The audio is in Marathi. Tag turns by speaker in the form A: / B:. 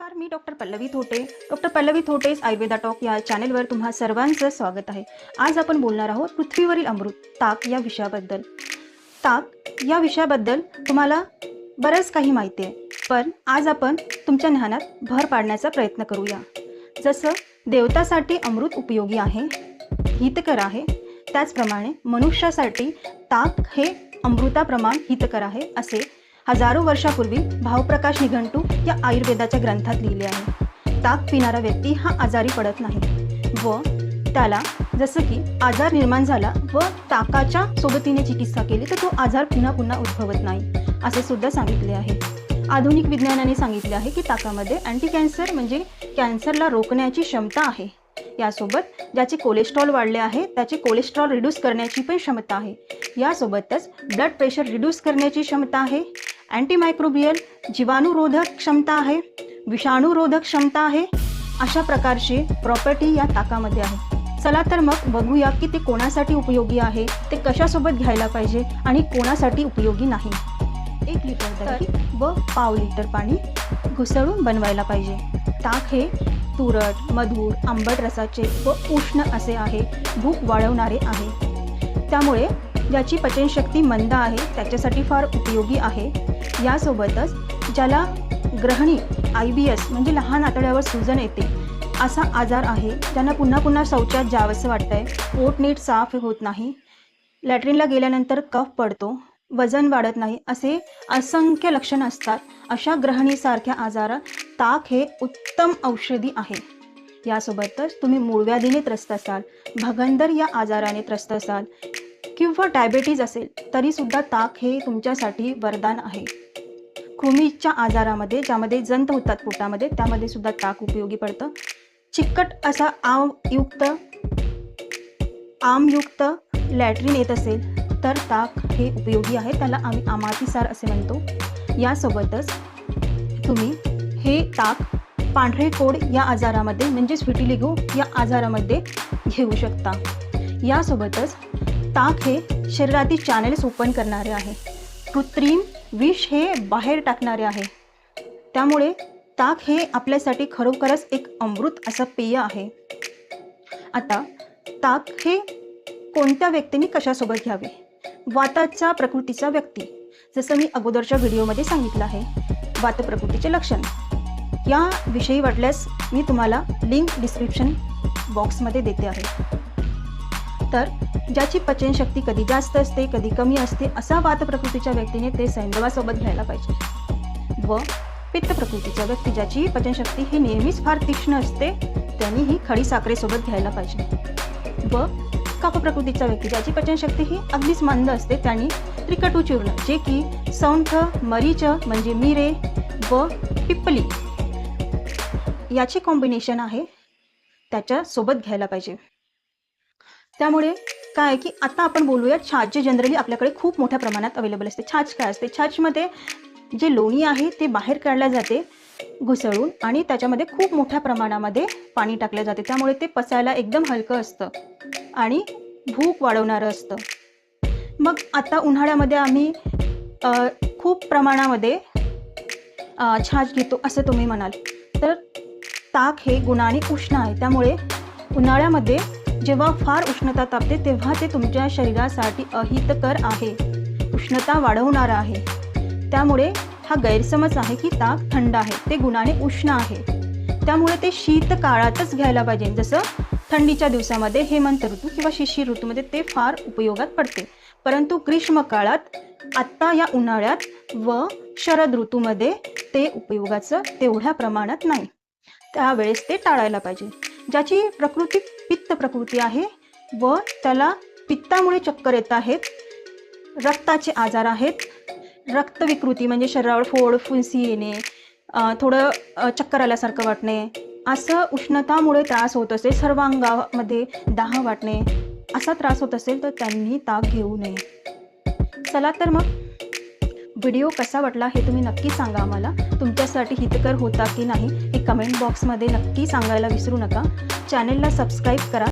A: नमस्कार, मी doctor Pallavi Thote. Doctor Pallavi थोटेस Ayurveda talk या चॅनेलवर तुम्हा सर्वांचं स्वागत आहे. आज आपण बोलणार आहोत पृथ्वीवरील अमृत ताक या विषयाबद्दल. ताक या विषयाबद्दल तुम्हाला बरंच काही माहिती आहे, पण आज आपण तुमच्या ज्ञानात भर पाडण्याचा प्रयत्न करूया. जसं देवतासाठी अमृत उपयोगी आहे, हितकर आहे, त्याचप्रमाणे मनुष्यासाठी ताक हे अमृताप्रमाण हितकर आहे असे हजारो वर्षापूर्वी भावप्रकाश निघंटू या आयुर्वेदाच्या ग्रंथात लिहिले आहे. ताक पिणारा व्यक्ती हा आजारी पडत नाही व त्याला जसं की आजार निर्माण झाला व ताकाच्या सोबतीने चिकित्सा केली तर तो आजार पुन्हा पुन्हा उद्भवत नाही असे सुद्धा सांगितले आहे. आधुनिक विज्ञानाने सांगितले आहे की ताकामध्ये अँटी कॅन्सर म्हणजे कॅन्सरला रोखण्याची क्षमता आहे. यासोबत ज्याचे कोलेस्ट्रॉल वाढले आहे त्याचे कोलेस्ट्रॉल रिड्यूस करण्याची पण क्षमता आहे. यासोबतच ब्लड प्रेशर रिड्यूस करण्याची क्षमता आहे. अँटीमायक्रोबियल जीवाणुरोधक क्षमता आहे, विषाणुरोधक क्षमता आहे. अशा प्रकारची प्रॉपर्टी या ताकामध्ये आहे. चला तर मग बघूया की ते कोणासाठी उपयोगी आहे, ते कशासोबत घ्यायला पाहिजे आणि कोणासाठी उपयोगी नाही. 1 लिटर दही व पाव लिटर पाणी घुसळून बनवायला पाहिजे. ताक हे तुरट, मधुर, आंबट रसाचे व उष्ण असे आहे. भूक वाढवणारे आहे, त्यामुळे ज्याची पचनशक्ती मंद आहे त्याच्यासाठी फार उपयोगी आहे. यासोबतच ज्याला ग्रहणी IBS म्हणजे लहान आतड्यावर सूजन येते असा आजार आहे, त्यांना पुन्हा पुन्हा शौचात जावंसं वाटतंय, पोट नीट साफ होत नाही, लॅट्रिनला गेल्यानंतर कफ पडतो, वजन वाढत नाही, असे असंख्य लक्षणं असतात. अशा ग्रहणीसारख्या आजारात ताक हे उत्तम औषधी आहे. यासोबतच तुम्ही मूळव्याधीने त्रस्त असाल, भगंदर या आजाराने त्रस्त असाल किंवा डायबेटीज असेल तरीसुद्धा ताक हे तुमच्यासाठी वरदान आहे. कृमीच्या आजारामध्ये ज्यामध्ये जंत होतात पोटामध्ये त्यामध्ये सुद्धा ताक उपयोगी पडतं. चिकट असा आमयुक्त लॅट्रिन येत असेल तर ताक हे उपयोगी आहे, त्याला आम्ही आमातीसार असे म्हणतो. यासोबतच तुम्ही हे ताक पांढरे कोड या आजारामध्ये म्हणजेच व्हिटिलिगो या आजारामध्ये घेऊ शकता. यासोबतच ताक हे शरीरातील चॅनेल्स ओपन करणारे आहे, कृत्रिम विष हे बाहेर टाकणारे आहे. त्यामुळे ताक हे आपल्यासाठी खरोखरच एक अमृत असं पेय आहे. आता ताक हे कोणत्या व्यक्तीने कशासोबत घ्यावे? वाताच्या प्रकृतीचा व्यक्ती, जसं मी अगोदरच्या व्हिडिओमध्ये सांगितलं आहे वात प्रकृतीचे लक्षण, याविषयी वाटल्यास मी तुम्हाला लिंक डिस्क्रिप्शन बॉक्समध्ये देते आहे. तर ज्याची पचनशक्ती कधी जास्त असते कधी कमी असते असा वात प्रकृतीच्या व्यक्तीने ते सैंधवासोबत घ्यायला पाहिजे. व पित्त प्रकृतीच्या व्यक्ती ज्याची पचनशक्ती ही नेहमीच फार तीक्ष्ण असते त्यांनी ही खडी साखरेसोबत घ्यायला पाहिजे. व कफ प्रकृतीचा व्यक्ती ज्याची पचनशक्ती ही अगदीच मंद असते त्यांनी त्रिकटू चूर्ण जे की सौंठ, मरीच म्हणजे मिरे व पिप्पली याचे कॉम्बिनेशन आहे त्याच्यासोबत घ्यायला पाहिजे. त्यामुळे काय आहे की आता आपण बोलूया छाछ, जे जनरली आपल्याकडे खूप मोठ्या प्रमाणात अवेलेबल असते. छाछ काय असते? छाछमध्ये जे लोणी आहे ते बाहेर काढल्या जाते घुसळून आणि त्याच्यामध्ये खूप मोठ्या प्रमाणामध्ये पाणी टाकले जाते, त्यामुळे ते पचायला एकदम हलकं असतं आणि भूक वाढवणारं असतं. मग आता उन्हाळ्यामध्ये आम्ही खूप प्रमाणामध्ये छाछ घेतो असं तुम्ही म्हणाल तर ताक हे गुणाने उष्ण आहे, त्यामुळे उन्हाळ्यामध्ये जेव्हा फार उष्णता तापते तेव्हा ते तुमच्या शरीरासाठी अहितकर आहे, उष्णता वाढवणारा आहे. त्यामुळे हा गैरसमज आहे की ताक थंड आहे, ते गुणाने उष्ण आहे, त्यामुळे ते शीत काळातच घ्यायला पाहिजे. जसं थंडीच्या दिवसामध्ये हेमंत ऋतू किंवा शिशिर ऋतूमध्ये ते फार उपयोगात पडते, परंतु ग्रीष्म काळात आत्ता या उन्हाळ्यात व शरद ऋतूमध्ये ते उपयोगाचं तेवढ्या प्रमाणात नाही, त्यावेळेस ते टाळायला पाहिजे. ज्याची प्रकृती पित्त प्रकृती आहे व त्याला पित्तामुळे चक्कर येत आहेत, रक्ताचे आजार आहेत, रक्तविकृती म्हणजे शरीरावर फोड फुंसी येणे, थोडं चक्कर आल्यासारखं वाटणे, असं उष्णतामुळे त्रास होत असेल, सर्वांगामध्ये दाह वाटणे असा त्रास होत असेल तर त्यांनी ताक घेऊ नये. चला तर मग व्हिडिओ कसा वाटला हे तुम्ही नक्की सांगा आम्हाला. तुमच्यासाठी हितकर होता की नाही हे कमेंट बॉक्समध्ये नक्की सांगायला विसरू नका. चॅनेलला सबस्क्राईब करा.